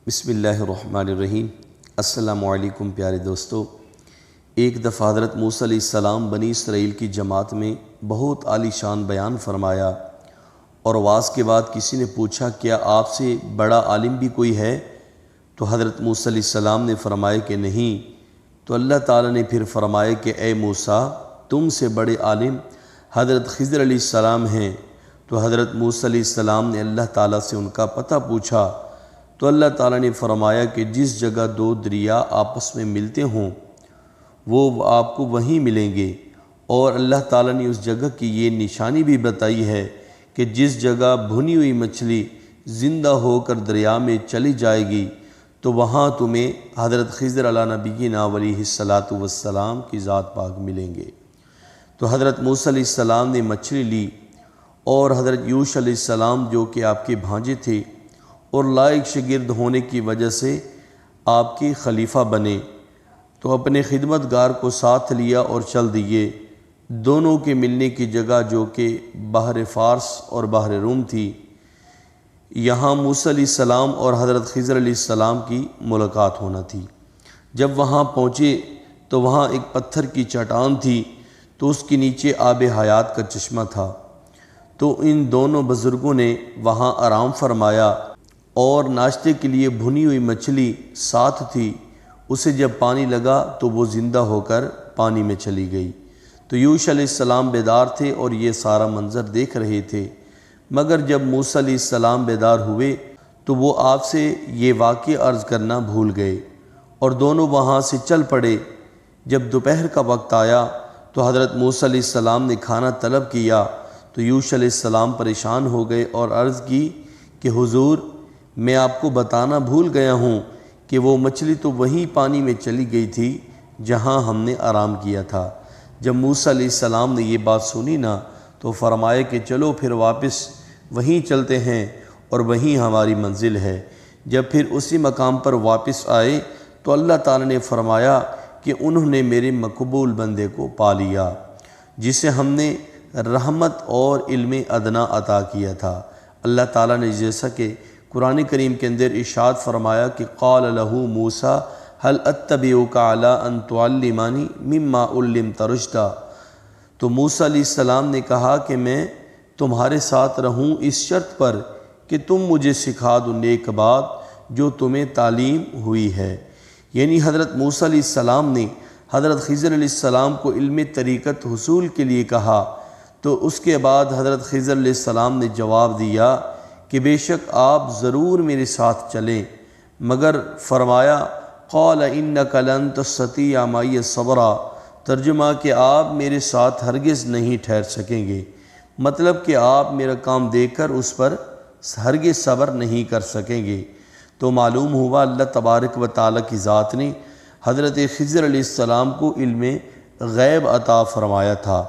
بسم اللہ الرحمن الرحیم۔ السلام علیکم پیارے دوستو۔ ایک دفعہ حضرت موسیٰ علیہ السلام بنی اسرائیل کی جماعت میں بہت عالی شان بیان فرمایا، اور واز کے بعد کسی نے پوچھا کیا آپ سے بڑا عالم بھی کوئی ہے؟ تو حضرت موسیٰ علیہ السلام نے فرمایا کہ نہیں۔ تو اللہ تعالیٰ نے پھر فرمایا کہ اے موسیٰ، تم سے بڑے عالم حضرت خضر علیہ السلام ہیں۔ تو حضرت موسیٰ علیہ السلام نے اللہ تعالیٰ سے ان کا پتہ پوچھا، تو اللہ تعالیٰ نے فرمایا کہ جس جگہ دو دریا آپس میں ملتے ہوں وہ آپ کو وہیں ملیں گے، اور اللہ تعالیٰ نے اس جگہ کی یہ نشانی بھی بتائی ہے کہ جس جگہ بھنی ہوئی مچھلی زندہ ہو کر دریا میں چلی جائے گی تو وہاں تمہیں حضرت خضر علیہ نبینا علیہ الصلاۃ والسلام کی ذات پاک ملیں گے۔ تو حضرت موسیٰ علیہ السلام نے مچھلی لی، اور حضرت یوشع علیہ السلام جو کہ آپ کے بھانجے تھے اور لائق شاگرد ہونے کی وجہ سے آپ کے خلیفہ بنے، تو اپنے خدمت گار کو ساتھ لیا اور چل دیے۔ دونوں کے ملنے کی جگہ جو کہ بحر فارس اور بحر روم تھی، یہاں موسیٰ علیہ السلام اور حضرت خضر علیہ السلام کی ملاقات ہونا تھی۔ جب وہاں پہنچے تو وہاں ایک پتھر کی چٹان تھی، تو اس کے نیچے آب حیات کا چشمہ تھا۔ تو ان دونوں بزرگوں نے وہاں آرام فرمایا، اور ناشتے کے لیے بھنی ہوئی مچھلی ساتھ تھی، اسے جب پانی لگا تو وہ زندہ ہو کر پانی میں چلی گئی۔ تو یوشع علیہ السلام بیدار تھے اور یہ سارا منظر دیکھ رہے تھے، مگر جب موسیٰ علیہ السلام بیدار ہوئے تو وہ آپ سے یہ واقعہ عرض کرنا بھول گئے، اور دونوں وہاں سے چل پڑے۔ جب دوپہر کا وقت آیا تو حضرت موسیٰ علیہ السلام نے کھانا طلب کیا، تو یوشع علیہ السلام پریشان ہو گئے اور عرض کی کہ حضور، میں آپ کو بتانا بھول گیا ہوں کہ وہ مچھلی تو وہیں پانی میں چلی گئی تھی جہاں ہم نے آرام کیا تھا۔ جب موسیٰ علیہ السلام نے یہ بات سنی نا تو فرمایا کہ چلو پھر واپس وہیں چلتے ہیں، اور وہیں ہماری منزل ہے۔ جب پھر اسی مقام پر واپس آئے تو اللہ تعالیٰ نے فرمایا کہ انہوں نے میرے مقبول بندے کو پا لیا، جسے ہم نے رحمت اور علم ادنا عطا کیا تھا۔ اللہ تعالیٰ نے جیسا کہ قرآن کریم کے اندر ارشاد فرمایا کہ قال لہ موسیٰ هل اتبعک علی ان تعلمنی مما علمت رشدا، تو موسیٰ علیہ السلام نے کہا کہ میں تمہارے ساتھ رہوں اس شرط پر کہ تم مجھے سکھا دو نیک بات جو تمہیں تعلیم ہوئی ہے۔ یعنی حضرت موسیٰ علیہ السلام نے حضرت خضر علیہ السلام کو علم طریقت حصول کے لیے کہا، تو اس کے بعد حضرت خضر علیہ السلام نے جواب دیا کہ بے شک آپ ضرور میرے ساتھ چلیں، مگر فرمایا قال انک لن تستطیع معی صبرا، ترجمہ کہ آپ میرے ساتھ ہرگز نہیں ٹھہر سکیں گے، مطلب کہ آپ میرا کام دیکھ کر اس پر ہرگز صبر نہیں کر سکیں گے۔ تو معلوم ہوا اللہ تبارک و تعالیٰ کی ذات نے حضرت خضر علیہ السلام کو علم غیب عطا فرمایا تھا۔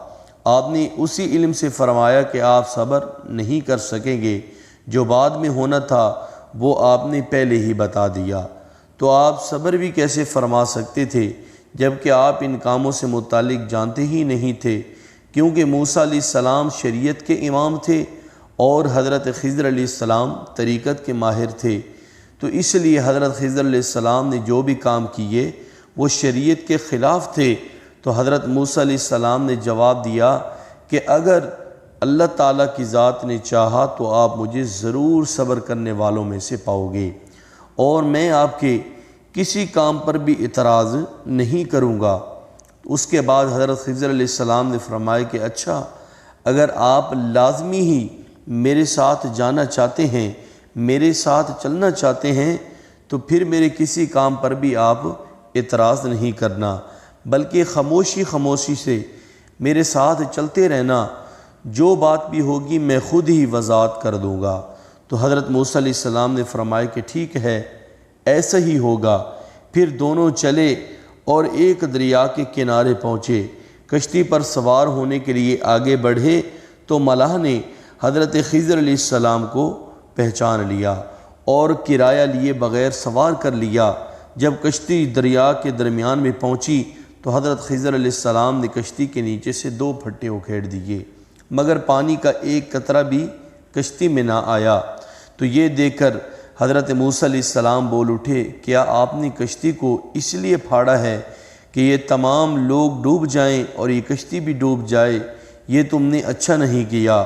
آپ نے اسی علم سے فرمایا کہ آپ صبر نہیں کر سکیں گے، جو بعد میں ہونا تھا وہ آپ نے پہلے ہی بتا دیا۔ تو آپ صبر بھی کیسے فرما سکتے تھے جبکہ آپ ان کاموں سے متعلق جانتے ہی نہیں تھے، کیونکہ موسیٰ علیہ السلام شریعت کے امام تھے اور حضرت خضر علیہ السلام طریقت کے ماہر تھے۔ تو اس لیے حضرت خضر علیہ السلام نے جو بھی کام کیے وہ شریعت کے خلاف تھے۔ تو حضرت موسیٰ علیہ السلام نے جواب دیا کہ اگر اللہ تعالیٰ کی ذات نے چاہا تو آپ مجھے ضرور صبر کرنے والوں میں سے پاؤ گے، اور میں آپ کے کسی کام پر بھی اعتراض نہیں کروں گا۔ اس کے بعد حضرت خضر علیہ السلام نے فرمایا کہ اچھا، اگر آپ لازمی ہی میرے ساتھ جانا چاہتے ہیں، میرے ساتھ چلنا چاہتے ہیں، تو پھر میرے کسی کام پر بھی آپ اعتراض نہیں کرنا، بلکہ خاموشی سے میرے ساتھ چلتے رہنا، جو بات بھی ہوگی میں خود ہی وضاحت کر دوں گا۔ تو حضرت موسیٰ علیہ السلام نے فرمایا کہ ٹھیک ہے، ایسا ہی ہوگا۔ پھر دونوں چلے اور ایک دریا کے کنارے پہنچے۔ کشتی پر سوار ہونے کے لیے آگے بڑھے تو ملاح نے حضرت خضر علیہ السلام کو پہچان لیا اور کرایہ لیے بغیر سوار کر لیا۔ جب کشتی دریا کے درمیان میں پہنچی تو حضرت خضر علیہ السلام نے کشتی کے نیچے سے 2 پھٹے اکھیڑ دیے، مگر پانی کا ایک قطرہ بھی کشتی میں نہ آیا۔ تو یہ دیکھ کر حضرت موسیٰ علیہ السلام بول اٹھے، کیا آپ نے کشتی کو اس لیے پھاڑا ہے کہ یہ تمام لوگ ڈوب جائیں اور یہ کشتی بھی ڈوب جائے؟ یہ تم نے اچھا نہیں کیا۔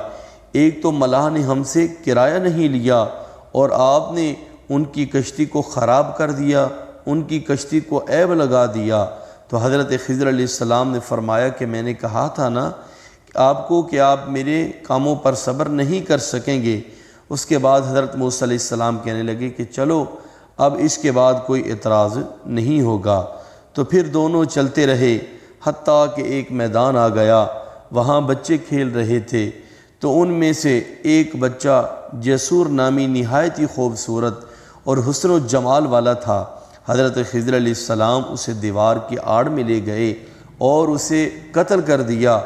ایک تو ملاح نے ہم سے کرایہ نہیں لیا اور آپ نے ان کی کشتی کو خراب کر دیا، ان کی کشتی کو عیب لگا دیا۔ تو حضرت خضر علیہ السلام نے فرمایا کہ میں نے کہا تھا نا آپ کو کہ آپ میرے کاموں پر صبر نہیں کر سکیں گے۔ اس کے بعد حضرت موسیٰ علیہ السلام کہنے لگے کہ چلو اب اس کے بعد کوئی اعتراض نہیں ہوگا۔ تو پھر دونوں چلتے رہے حتیٰ کہ ایک میدان آ گیا، وہاں بچے کھیل رہے تھے۔ تو ان میں سے ایک بچہ جسور نامی نہایت ہی خوبصورت اور حسن و جمال والا تھا۔ حضرت خضر علیہ السلام اسے دیوار کی آڑ میں لے گئے اور اسے قتل کر دیا۔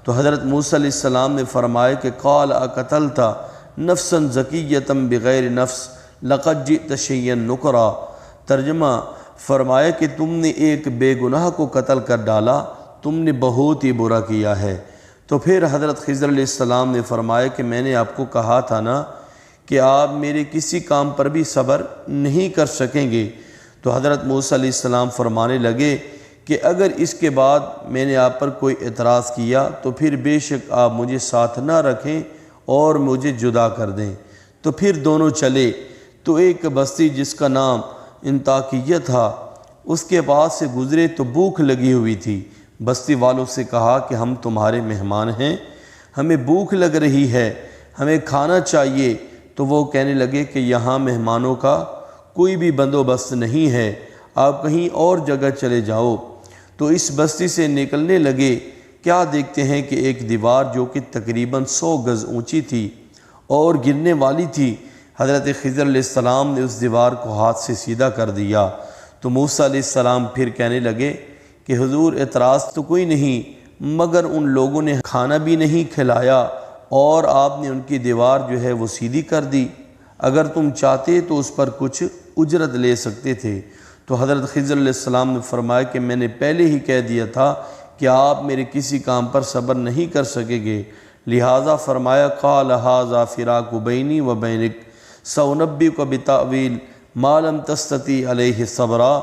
تو حضرت موسیٰ علیہ السلام نے فرمایا کہ قال اقتلت نفسا زکیۃ بغیر نفس لقد جئت شیئا نکرا۔ ترجمہ فرمایا کہ تم نے ایک بے گناہ کو قتل کر ڈالا، تم نے بہت ہی برا کیا ہے۔ تو پھر حضرت خضر علیہ السلام نے فرمایا کہ میں نے آپ کو کہا تھا نا کہ آپ میرے کسی کام پر بھی صبر نہیں کر سکیں گے۔ تو حضرت موسیٰ علیہ السلام فرمانے لگے کہ اگر اس کے بعد میں نے آپ پر کوئی اعتراض کیا تو پھر بے شک آپ مجھے ساتھ نہ رکھیں اور مجھے جدا کر دیں۔ تو پھر دونوں چلے تو ایک بستی جس کا نام انطاکیہ تھا اس کے پاس سے گزرے تو بھوک لگی ہوئی تھی۔ بستی والوں سے کہا کہ ہم تمہارے مہمان ہیں، ہمیں بھوک لگ رہی ہے، ہمیں کھانا چاہیے۔ تو وہ کہنے لگے کہ یہاں مہمانوں کا کوئی بھی بندوبست نہیں ہے، آپ کہیں اور جگہ چلے جاؤ۔ تو اس بستی سے نکلنے لگے، کیا دیکھتے ہیں کہ ایک دیوار جو کہ تقریباً 100 گز اونچی تھی اور گرنے والی تھی۔ حضرت خضر علیہ السلام نے اس دیوار کو ہاتھ سے سیدھا کر دیا۔ تو موسیٰ علیہ السلام پھر کہنے لگے کہ حضور اعتراض تو کوئی نہیں، مگر ان لوگوں نے کھانا بھی نہیں کھلایا اور آپ نے ان کی دیوار جو ہے وہ سیدھی کر دی، اگر تم چاہتے تو اس پر کچھ اجرت لے سکتے تھے۔ تو حضرت خضر علیہ السلام نے فرمایا کہ میں نے پہلے ہی کہہ دیا تھا کہ آپ میرے کسی کام پر صبر نہیں کر سکیں گے، لہٰذا فرمایا قال ھذا فراق بینی و بینک سأنبئک بتأویل ما لم تستطیع علیہ صبرا،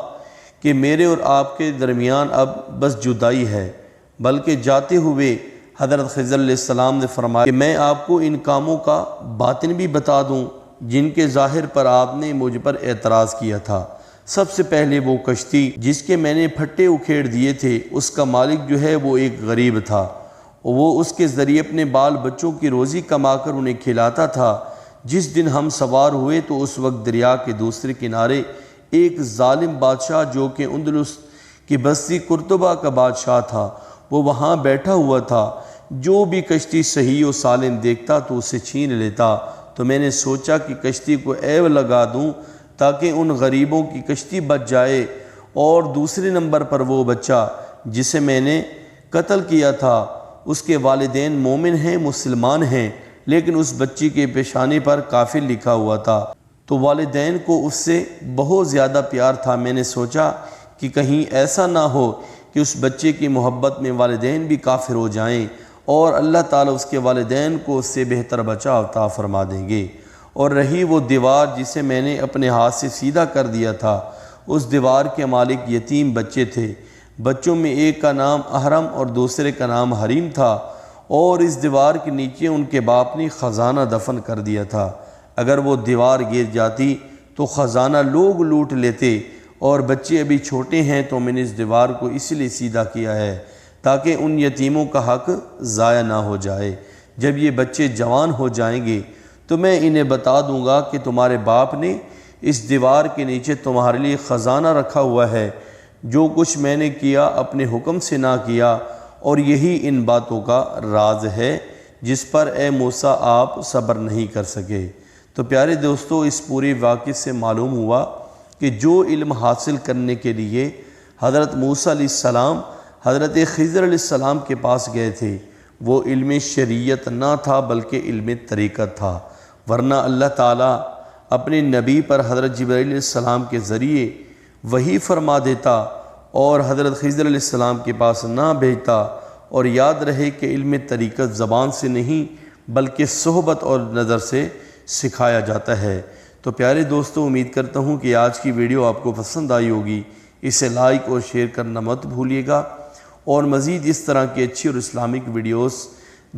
کہ میرے اور آپ کے درمیان اب بس جدائی ہے۔ بلکہ جاتے ہوئے حضرت خضر علیہ السلام نے فرمایا کہ میں آپ کو ان کاموں کا باطن بھی بتا دوں جن کے ظاہر پر آپ نے مجھ پر اعتراض کیا تھا۔ سب سے پہلے وہ کشتی جس کے میں نے پھٹے اکھیڑ دیے تھے، اس کا مالک جو ہے وہ ایک غریب تھا، وہ اس کے ذریعے اپنے بال بچوں کی روزی کما کر انہیں کھلاتا تھا۔ جس دن ہم سوار ہوئے تو اس وقت دریا کے دوسرے کنارے ایک ظالم بادشاہ جو کہ اندلس کی بستی قرطبہ کا بادشاہ تھا، وہ وہاں بیٹھا ہوا تھا۔ جو بھی کشتی صحیح و سالم دیکھتا تو اسے چھین لیتا۔ تو میں نے سوچا کہ کشتی کو عیب لگا دوں تاکہ ان غریبوں کی کشتی بچ جائے۔ اور دوسرے نمبر پر وہ بچہ جسے میں نے قتل کیا تھا، اس کے والدین مومن ہیں، مسلمان ہیں، لیکن اس بچی کے پیشانے پر کافر لکھا ہوا تھا۔ تو والدین کو اس سے بہت زیادہ پیار تھا۔ میں نے سوچا کہ کہیں ایسا نہ ہو کہ اس بچے کی محبت میں والدین بھی کافر ہو جائیں اور اللہ تعالیٰ اس کے والدین کو اس سے بہتر بچہ عطا فرما دیں گے۔ اور رہی وہ دیوار جسے میں نے اپنے ہاتھ سے سیدھا کر دیا تھا، اس دیوار کے مالک یتیم بچے تھے۔ بچوں میں ایک کا نام احرم اور دوسرے کا نام حریم تھا، اور اس دیوار کے نیچے ان کے باپ نے خزانہ دفن کر دیا تھا۔ اگر وہ دیوار گر جاتی تو خزانہ لوگ لوٹ لیتے، اور بچے ابھی چھوٹے ہیں تو میں نے اس دیوار کو اس لیے سیدھا کیا ہے تاکہ ان یتیموں کا حق ضائع نہ ہو جائے۔ جب یہ بچے جوان ہو جائیں گے تو میں انہیں بتا دوں گا کہ تمہارے باپ نے اس دیوار کے نیچے تمہارے لیے خزانہ رکھا ہوا ہے، جو کچھ میں نے کیا اپنے حکم سے نہ کیا، اور یہی ان باتوں کا راز ہے جس پر اے موسیٰ آپ صبر نہیں کر سکے۔ تو پیارے دوستو، اس پوری واقعے سے معلوم ہوا کہ جو علم حاصل کرنے کے لیے حضرت موسیٰ علیہ السلام حضرت خضر علیہ السلام کے پاس گئے تھے، وہ علم شریعت نہ تھا بلکہ علم طریقت تھا، ورنہ اللہ تعالیٰ اپنے نبی پر حضرت جبرائیل علیہ السلام کے ذریعے وحی فرما دیتا اور حضرت خضر علیہ السلام کے پاس نہ بھیجتا۔ اور یاد رہے کہ علم طریقت زبان سے نہیں بلکہ صحبت اور نظر سے سکھایا جاتا ہے۔ تو پیارے دوستو، امید کرتا ہوں کہ آج کی ویڈیو آپ کو پسند آئی ہوگی۔ اسے لائک اور شیئر کرنا مت بھولیے گا، اور مزید اس طرح کی اچھی اور اسلامک ویڈیوز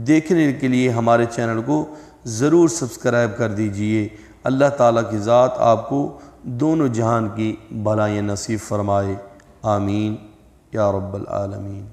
دیکھنے کے لیے ہمارے چینل کو ضرور سبسکرائب کر دیجئے۔ اللہ تعالیٰ کی ذات آپ کو دونوں جہان کی بھلائیاں نصیب فرمائے، آمین یا رب العالمین۔